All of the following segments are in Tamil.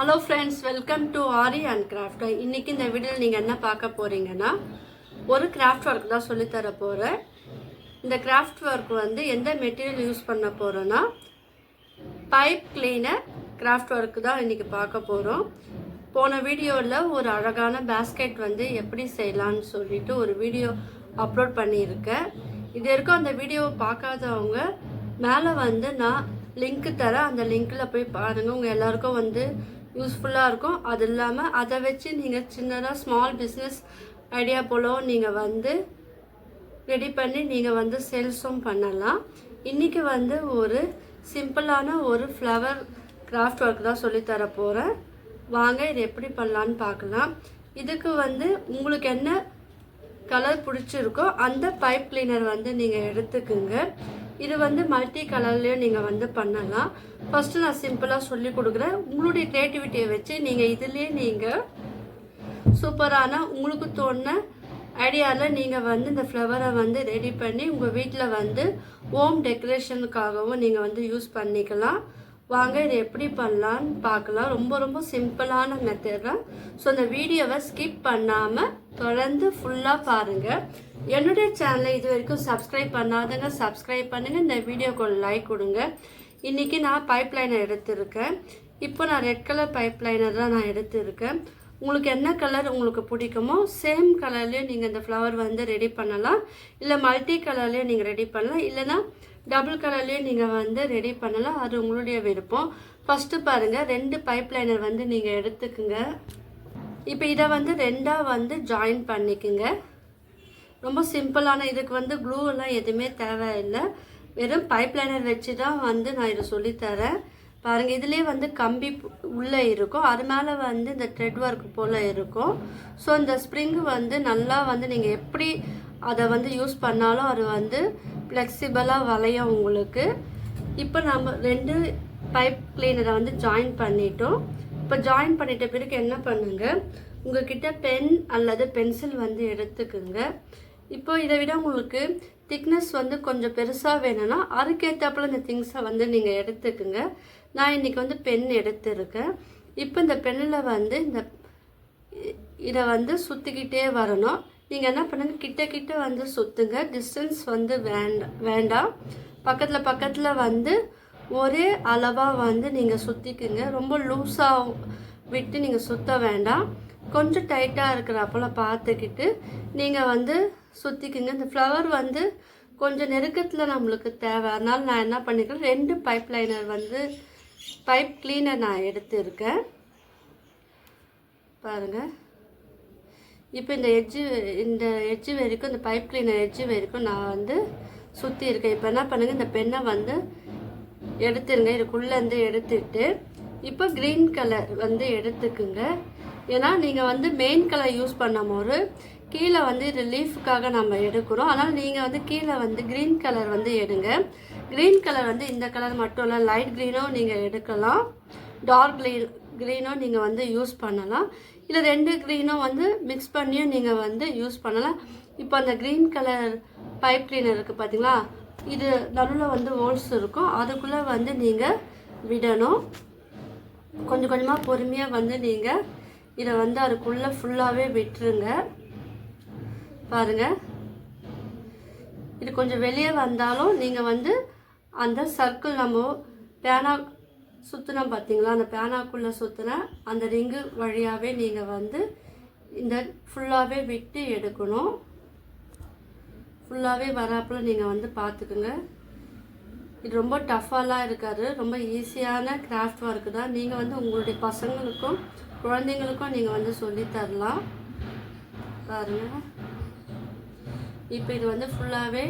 Hello friends, welcome to aari and craft. இன்றைக்கி இந்த வீடியோவில் நீங்கள் என்ன பார்க்க போகிறீங்கன்னா, ஒரு கிராஃப்ட் ஒர்க் தான் சொல்லித்தர போகிறேன். இந்த கிராஃப்ட் ஒர்க் வந்து எந்த மெட்டீரியல் யூஸ் பண்ண போகிறோன்னா, பைப் கிளீனர் கிராஃப்ட் ஒர்க் தான் இன்றைக்கி பார்க்க போகிறோம். போன வீடியோவில் ஒரு அழகான பேஸ்கெட் வந்து எப்படி செய்யலான்னு சொல்லிட்டு ஒரு வீடியோ அப்லோட் பண்ணியிருக்கேன். இது வரைக்கும் அந்த வீடியோவை பார்க்காதவங்க மேலே வந்து நான் லிங்க்கு தரேன். அந்த லிங்க்கில் போய் பாருங்கள். உங்கள் எல்லாருக்கும் வந்து யூஸ்ஃபுல்லாக இருக்கும். அது இல்லாமல் அதை வச்சு நீங்கள் சின்னதாக ஸ்மால் பிஸ்னஸ் ஐடியா போலோ நீங்கள் வந்து ரெடி பண்ணி நீங்கள் வந்து சேல்ஸும் பண்ணலாம். இன்றைக்கி வந்து ஒரு சிம்பிளான ஒரு ஃப்ளவர் கிராஃப்ட் ஒர்க் தான் சொல்லித்தர போகிறேன். வாங்க இது எப்படி பண்ணலான்னு பார்க்கலாம். இதுக்கு வந்து உங்களுக்கு என்ன கலர் பிடிச்சிருக்கோ அந்த பைப் கிளீனர் வந்து நீங்கள் எடுத்துக்குங்க. இது வந்து மல்டி கலர்லேயும் நீங்கள் வந்து பண்ணலாம். ஃபஸ்ட்டு நான் சிம்பிளாக சொல்லி கொடுக்குறேன். உங்களுடைய க்ரியேட்டிவிட்டியை வச்சு நீங்கள் இதுலேயே நீங்கள் சூப்பரான உங்களுக்கு தோணுன ஐடியாவில் நீங்கள் வந்து இந்த ஃப்ளவரை வந்து ரெடி பண்ணி உங்கள் வீட்டில் வந்து ஹோம் டெக்கரேஷனுக்காகவும் நீங்கள் வந்து யூஸ் பண்ணிக்கலாம். வாங்க இது எப்படி பண்ணலான்னு பார்க்கலாம். ரொம்ப ரொம்ப சிம்பிளான மெத்தட் தான். ஸோ இந்த வீடியோவை ஸ்கிப் பண்ணாமல் தொடர்ந்து ஃபுல்லாக பாருங்கள். என்னுடைய சேனலை இது வரைக்கும் சப்ஸ்கிரைப் பண்ணாதங்க சப்ஸ்கிரைப் பண்ணுங்கள். இந்த வீடியோக்கு ஒரு லைக் கொடுங்க. இன்றைக்கி நான் பைப் லைனர் எடுத்திருக்கேன். இப்போ நான் ரெட் கலர் பைப் லைனர் தான் நான் எடுத்திருக்கேன். உங்களுக்கு என்ன கலர் உங்களுக்கு பிடிக்குமோ சேம் கலர்லேயும் நீங்கள் இந்த ஃப்ளவர் வந்து ரெடி பண்ணலாம். இல்லை மல்டி கலர்லேயும் நீங்கள் ரெடி பண்ணலாம். இல்லைனா டபுள் கலர்லேயும் நீங்கள் வந்து ரெடி பண்ணலாம். அது உங்களுடைய விருப்பம். ஃபஸ்ட்டு பாருங்கள், 2 பைப் லைனர் வந்து நீங்கள் எடுத்துக்குங்க. இப்போ இதை வந்து 2ஆக வந்து ஜாயின் பண்ணிக்குங்க. ரொம்ப சிம்பிளான இதுக்கு வந்து க்ளூ எல்லாம் எதுவுமே தேவையில்லை. வெறும் பைப் லைனர் வச்சு தான் வந்து நான் இதை சொல்லித்தரேன். பாருங்கள், இதுலேயே வந்து கம்பி உள்ளே இருக்கும். அது மேலே வந்து இந்த த்ரெட் ஒர்க் போல் இருக்கும். ஸோ இந்த ஸ்ப்ரிங்கு வந்து நல்லா வந்து நீங்கள் எப்படி அதை வந்து யூஸ் பண்ணாலும் அது வந்து ஃப்ளெக்சிபிளாக வளையும் உங்களுக்கு. இப்போ நம்ம 2 பைப் கிளீனரை வந்து ஜாயின் பண்ணிட்டோம். இப்போ ஜாயின் பண்ணிட்ட பிறகு என்ன பண்ணுங்கள், உங்கள்கிட்ட பென் அல்லது பென்சில் வந்து எடுத்துக்குங்க. இப்போ இதை விட உங்களுக்கு திக்னஸ் வந்து கொஞ்சம் பெருசாக வேணும்னா அதுக்கேற்றாப்புல இந்த திங்ஸை வந்து நீங்கள் எடுத்துக்குங்க. நான் இன்றைக்கி வந்து பென் எடுத்துருக்கேன். இப்போ இந்த பென்னில் வந்து இதை வந்து சுற்றிக்கிட்டே வரணும். நீங்கள் என்ன பண்ணுங்கள், கிட்ட வந்து சுற்றுங்க. டிஸ்டன்ஸ் வந்து வேண்டாம். பக்கத்தில் வந்து ஒரே அளவாக வந்து நீங்கள் சுற்றிக்குங்க. ரொம்ப லூஸாக விட்டு நீங்கள் சுற்ற வேண்டாம். கொஞ்சம் டைட்டாக இருக்கிறப்பல பார்த்துக்கிட்டு நீங்கள் வந்து சுற்றிக்குங்க. இந்த ஃப்ளவர் வந்து கொஞ்சம் நெருக்கத்தில் நம்மளுக்கு தேவை. அதனால் நான் என்ன பண்ணிக்கிறேன், 2 பைப் லைனர் வந்து பைப் கிளீனர் நான் எடுத்துருக்கேன். பாருங்கள், இப்போ இந்த எட்ஜு வரைக்கும், இந்த பைப் கிளீனர் எட்ஜு வரைக்கும் நான் வந்து சுற்றி இருக்கேன். இப்போ என்ன பண்ணுங்கள், இந்த பெண்ணை வந்து எடுத்துருங்க. இதுக்குள்ளேருந்து எடுத்துட்டு இப்போ க்ரீன் கலர் வந்து எடுத்துக்குங்க. ஏன்னா நீங்கள் வந்து மெயின் கலர் யூஸ் பண்ணும்போது கீழே வந்து இது லீஃபுக்காக நம்ம எடுக்கிறோம். அதனால் நீங்கள் வந்து கீழே வந்து க்ரீன் கலர் வந்து எடுங்க. க்ரீன் கலர் வந்து இந்த கலர் மட்டும் இல்லை, லைட் க்ரீனும் நீங்கள் எடுக்கலாம், டார்க் க்ரீனும் நீங்கள் வந்து யூஸ் பண்ணலாம். இல்லை 2 க்ரீனும் வந்து மிக்ஸ் பண்ணியும் நீங்கள் வந்து யூஸ் பண்ணலாம். இப்போ அந்த க்ரீன் கலர் பைப் கிளீனர் இருக்குது பார்த்தீங்களா, இது நடுவில் வந்து ஹோல்ஸ் இருக்கும். அதுக்குள்ளே வந்து நீங்கள் விடணும். கொஞ்சம் கொஞ்சமாக பொறுமையாக வந்து நீங்கள் இதை வந்து அதுக்குள்ளே ஃபுல்லாகவே விட்டுருங்க. பாருங்கள், இது கொஞ்சம் வெளியே வந்தாலும் நீங்கள் வந்து அந்த சர்க்கிள் நம்ம பேனா சுற்றினோம் பார்த்தீங்களா, அந்த பேனாக்குள்ளே சுற்றின அந்த ரிங்கு வழியாகவே நீங்கள் வந்து இந்த ஃபுல்லாகவே விட்டு எடுக்கணும். ஃபுல்லாகவே வராப்பில் நீங்கள் வந்து பார்த்துக்குங்க. இது ரொம்ப டஃப்பாலாம் இருக்காது, ரொம்ப ஈஸியான கிராஃப்ட் ஒர்க்கு தான். நீங்கள் வந்து உங்களுடைய பசங்களுக்கும் குழந்தைங்களுக்கும் நீங்கள் வந்து சொல்லித்தரலாம். பாருங்கள், இப்போ இது வந்து ஃபுல்லாகவே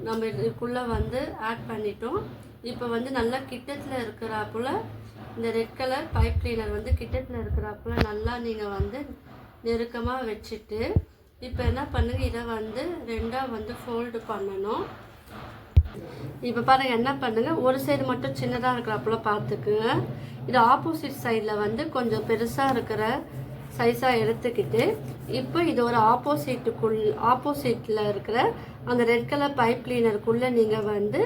நம்ம இதுக்குள்ளே வந்து ஆட் பண்ணிட்டோம். இப்போ வந்து நல்லா கிட்டத்தில் இருக்கிறாப்புல இந்த ரெட் கலர் பைப் கிளீனர் வந்து கிட்டத்தில் இருக்கிறாப்புல நல்லா நீங்கள் வந்து நெருக்கமாக வச்சுட்டு இப்போ என்ன பண்ணுங்கள், இதை வந்து 2ஆக வந்து ஃபோல்டு பண்ணணும். இப்போ பாருங்கள், என்ன பண்ணுங்கள், ஒரு சைடு மட்டும் சின்னதாக இருக்கிறாப்புல பார்த்துக்குங்க. இது ஆப்போசிட் சைடில் வந்து கொஞ்சம் பெருசாக இருக்கிற சைஸாக எடுத்துக்கிட்டு இப்போ இது ஒரு ஆப்போசிட்டில் இருக்கிற அந்த ரெட் கலர் பைப் கிளீனருக்குள்ளே நீங்கள் வந்து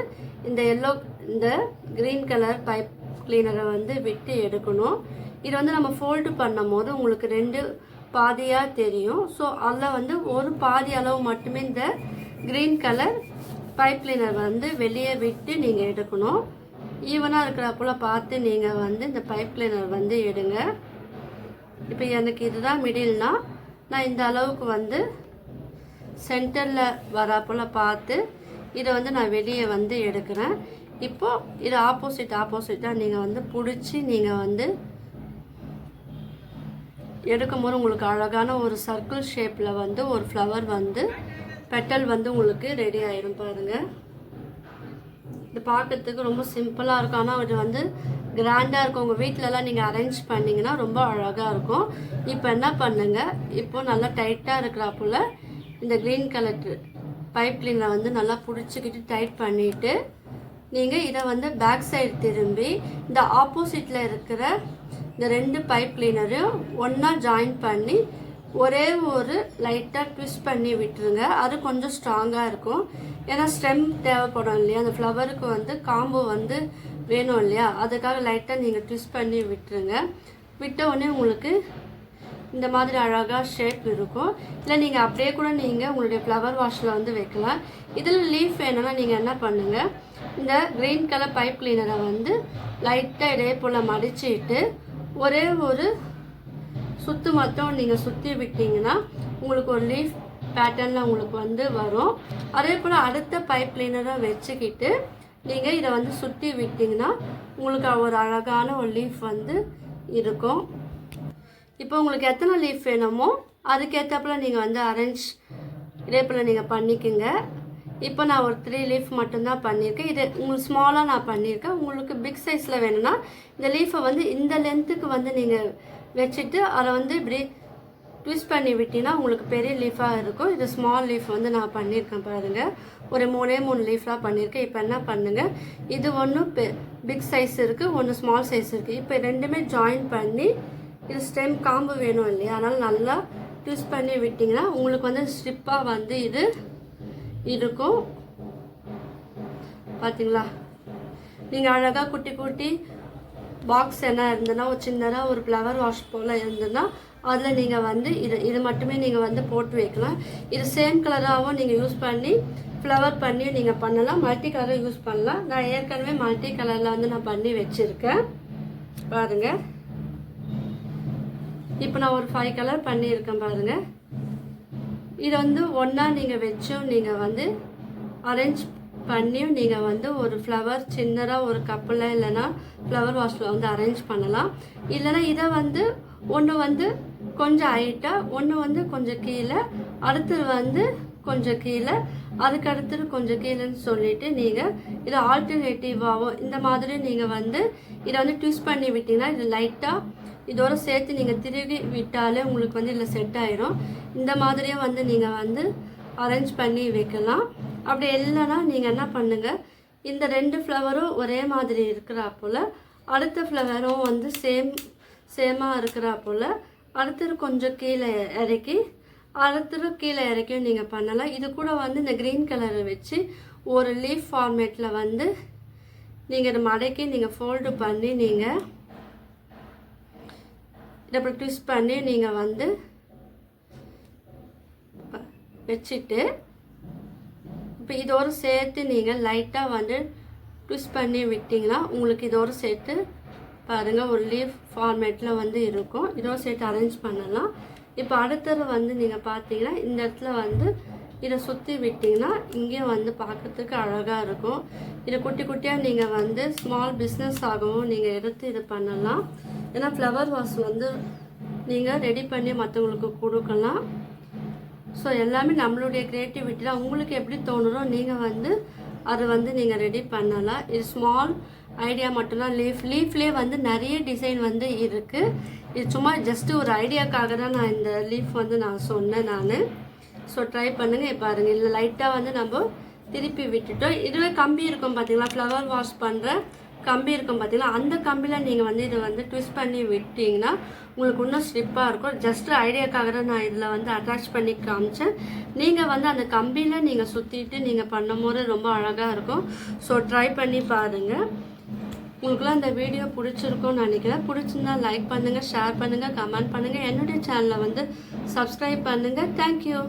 இந்த க்ரீன் கலர் பைப் கிளீனரை வந்து விட்டு எடுக்கணும். இது வந்து நம்ம ஃபோல்டு பண்ணும் போது உங்களுக்கு 2 பாதியாக தெரியும். ஸோ அதில் வந்து ஒரு பாதி அளவு மட்டுமே இந்த க்ரீன் கலர் பைப் கிளீனர் வந்து வெளியே விட்டு நீங்கள் எடுக்கணும். ஈவனாக இருக்கிற போல் பார்த்து நீங்கள் வந்து இந்த பைப் கிளீனர் வந்து எடுங்க. இப்போ எனக்கு இதுதான் மிடில்னா நான் இந்த அளவுக்கு வந்து சென்டரில் வராப்போல் பார்த்து இதை வந்து நான் வெளியே வந்து எடுக்கிறேன். இப்போது இது ஆப்போசிட்டாக நீங்கள் வந்து பிடிச்சி நீங்கள் வந்து எடுக்கும்போது உங்களுக்கு அழகான ஒரு சர்க்கிள் ஷேப்பில் வந்து ஒரு ஃப்ளவர் வந்து பெட்டல் வந்து உங்களுக்கு ரெடி ஆயிடும். பாருங்கள், இது பார்க்கறதுக்கு ரொம்ப சிம்பிளாக இருக்கும். ஆனால் இது வந்து கிராண்டாக இருக்கும். உங்கள் வீட்டிலலாம் நீங்கள் அரேஞ்ச் பண்ணிங்கன்னா ரொம்ப அழகாக இருக்கும். இப்போ என்ன பண்ணுங்கள், இப்போது நல்லா டைட்டாக இருக்கிறாப்புல இந்த க்ரீன் கலர் பைப் கிளீனரை வந்து நல்லா பிடிச்சிக்கிட்டு டைட் பண்ணிவிட்டு நீங்கள் இதை வந்து பேக் சைடு திரும்பி இந்த ஆப்போசிட்டில் இருக்கிற இந்த 2 பைப் கிளீனரையும் ஒன்றா ஜாயின் பண்ணி ஒரே ஒரு லைட்டாக ட்விஸ்ட் பண்ணி விட்டுருங்க. அது கொஞ்சம் ஸ்ட்ராங்காக இருக்கும். ஏன்னா ஸ்டெம் தேவைப்படும் இல்லையா, அந்த ஃப்ளவருக்கு வந்து காம்பு வந்து வேணும் இல்லையா, அதுக்காக லைட்டாக நீங்கள் ட்விஸ்ட் பண்ணி விட்டுருங்க. விட்ட உடனே உங்களுக்கு இந்த மாதிரி அழகாக ஷேப் இருக்கும். இல்லை நீங்கள் அப்படியே கூட நீங்கள் உங்களுடைய ஃப்ளவர் வாஷில் வந்து வைக்கலாம். இதில் லீஃப் வேணும்னா நீங்கள் என்ன பண்ணுங்கள், இந்த க்ரீன் கலர் பைப் கிளீனரை வந்து லைட்டாக இதே போல் மடிச்சுட்டு ஒரே ஒரு சுற்று மட்டும் நீங்கள் சுற்றி விட்டிங்கன்னா உங்களுக்கு ஒரு லீஃப் பேட்டர்னில் உங்களுக்கு வந்து வரும். அதே போல் அடுத்த பைப் கிளீனரை வச்சுக்கிட்டு நீங்கள் இதை வந்து சுற்றி விட்டிங்கன்னா உங்களுக்கு ஒரு அழகான ஒரு லீஃப் வந்து இருக்கும். இப்போ உங்களுக்கு எத்தனை லீஃப் வேணுமோ அதுக்கேற்றப்பல நீங்கள் வந்து அரேஞ்ச் இதே போல் நீங்கள் பண்ணிக்கோங்க. இப்போ நான் ஒரு 3 லீஃப் மட்டும்தான் பண்ணியிருக்கேன். இது உங்களுக்கு ஸ்மாலாக நான் பண்ணியிருக்கேன். உங்களுக்கு பிக் சைஸில் வேணும்னா இந்த லீஃபை வந்து இந்த லென்த்துக்கு வந்து நீங்கள் வச்சுட்டு அதை வந்து இப்படி ட்விஸ்ட் பண்ணி விட்டிங்கன்னா உங்களுக்கு பெரிய லீஃபாக இருக்கும். இது ஸ்மால் லீஃப் வந்து நான் பண்ணியிருக்கேன். பாருங்கள், ஒரு 3 லீஃப்லாம் பண்ணியிருக்கேன். இப்போ என்ன பண்ணுங்கள், இது ஒன்று பிக் சைஸ் இருக்குது, ஒன்று ஸ்மால் சைஸ் இருக்குது. இப்போ ரெண்டுமே ஜாயின் பண்ணி இது ஸ்டெம் காம்பு வேணும் இல்லையா, அதனால் நல்லா ட்விஸ்ட் பண்ணி விட்டிங்கன்னா உங்களுக்கு வந்து ஸ்ட்ரிப்பாக வந்து இது இருக்கும். பார்த்தீங்களா, நீங்கள் அழகாக குட்டி குட்டி பாக்ஸ் என்ன இருந்ததுன்னா ஒரு சின்னதாக ஒரு ஃப்ளவர் வாஷ் போல் இருந்ததுன்னா அதில் நீங்கள் வந்து இது மட்டுமே நீங்கள் வந்து போட்டு வைக்கலாம். இது சேம் கலராகவும் நீங்கள் யூஸ் பண்ணி ஃப்ளவர் பண்ணி நீங்கள் பண்ணலாம். மல்டி கலராக யூஸ் பண்ணலாம். நான் ஏற்கனவே மல்டி கலரில் வந்து நான் பண்ணி வச்சுருக்கேன். பாருங்கள், இப்போ நான் ஒரு 5 கலர் பண்ணியிருக்கேன். பாருங்கள், இதை வந்து ஒன்றா நீங்கள் வச்சும் நீங்கள் வந்து அரேஞ்ச் பண்ணியும் நீங்கள் வந்து ஒரு ஃப்ளவர் சின்னதாக ஒரு கப்பில் இல்லைன்னா ஃப்ளவர் வாஷில் வந்து அரேஞ்ச் பண்ணலாம். இல்லைனா இதை வந்து ஒன்று வந்து கொஞ்சம் ஹைட்டாக, ஒன்று வந்து கொஞ்சம் கீழே, அடுத்தது வந்து கொஞ்சம் கீழே, அதுக்கு அடுத்தது கொஞ்சம் கீழேன்னு சொல்லிவிட்டு நீங்கள் இதை ஆல்டர்னேட்டிவாகவும் இந்த மாதிரி நீங்கள் வந்து இதை வந்து ட்விஸ்ட் பண்ணி விட்டிங்கன்னா இது லைட்டாக இதோட சேர்த்து நீங்கள் திருகி விட்டாலே உங்களுக்கு வந்து இதில் செட் ஆயிடும். இந்த மாதிரியே வந்து நீங்கள் வந்து அரேஞ்ச் பண்ணி வைக்கலாம். அப்படி இல்லைன்னா நீங்கள் என்ன பண்ணுங்கள், இந்த 2 ஃப்ளவரும் ஒரே மாதிரி இருக்கிறா போல், அடுத்த ஃப்ளவரும் வந்து சேமாக இருக்கிறா போல், அடுத்தது கொஞ்சம் கீழே இறக்கி அடுத்தது கீழே இறக்கியும் நீங்கள் பண்ணலாம். இது கூட வந்து இந்த க்ரீன் கலரை வச்சு ஒரு லீஃப் ஃபார்மேட்டில் வந்து நீங்கள் இதை மடக்கி நீங்கள் ஃபோல்டு பண்ணி நீங்கள் இதை அப்படி ட்விஸ்ட் பண்ணி நீங்கள் வந்து வச்சுட்டு இப்போ இதோடு சேர்த்து நீங்கள் லைட்டாக வந்து ட்விஸ்ட் பண்ணி விட்டிங்கன்னா உங்களுக்கு இதோடு சேர்த்து பாருங்கள் ஒரு லீஃப் ஃபார்மேட்டில் வந்து இருக்கும். இதோடு சேர்த்து அரேஞ்ச் பண்ணலாம். இப்போ அடுத்தது வந்து நீங்கள் பார்த்தீங்கன்னா இந்த இடத்துல வந்து இதை சுற்றி விட்டிங்கன்னா இங்கேயும் வந்து பார்க்கறதுக்கு அழகாக இருக்கும். இதை குட்டி குட்டியாக நீங்கள் வந்து ஸ்மால் பிஸ்னஸ் ஆகவும் நீங்கள் எடுத்து இது பண்ணலாம். ஏன்னா ஃப்ளவர் வாஷ் வந்து நீங்கள் ரெடி பண்ணி மற்றவங்களுக்கு கொடுக்கலாம். ஸோ எல்லாமே நம்மளுடைய க்ரியேட்டிவிட்டி தான். உங்களுக்கு எப்படி தோணுறோ நீங்கள் வந்து அதை வந்து நீங்கள் ரெடி பண்ணலாம். இது ஸ்மால் ஐடியா மட்டும்தான். லீஃப்லேயே வந்து நிறைய டிசைன் வந்து இருக்குது. இது சும்மா ஜஸ்ட்டு ஒரு ஐடியாக்காக தான் நான் இந்த லீஃப் வந்து நான் சொன்னேன் நான். ஸோ ட்ரை பண்ணுங்கள். பாருங்கள், இல்லை லைட்டாக வந்து நம்ம திருப்பி விட்டுட்டோம். இதுவே கம்பி இருக்கும் பார்த்தீங்களா, ஃப்ளவர் வாஷ் பண்ணுற கம்பி இருக்கும் பார்த்தீங்களா, அந்த கம்பியில் நீங்கள் வந்து இதை வந்து ட்விஸ்ட் பண்ணி விட்டிங்கன்னா உங்களுக்கு இன்னும் ஸ்லிப்பாக இருக்கும். ஜஸ்ட்டு ஐடியாக்காக தான் நான் இதில் வந்து அட்டாச் பண்ணி காமிச்சேன். நீங்கள் வந்து அந்த கம்பியில் நீங்கள் சுற்றிட்டு நீங்கள் பண்ணும்போது ரொம்ப அழகாக இருக்கும். ஸோ ட்ரை பண்ணி பாருங்கள். உங்களுக்குலாம் இந்த வீடியோ பிடிச்சிருக்கும்னு நினைக்கிறேன். பிடிச்சிருந்தா லைக் பண்ணுங்கள், ஷேர் பண்ணுங்கள், கமெண்ட் பண்ணுங்கள். என்னுடைய சேனலை வந்து சப்ஸ்கிரைப் பண்ணுங்கள். தேங்க்யூ.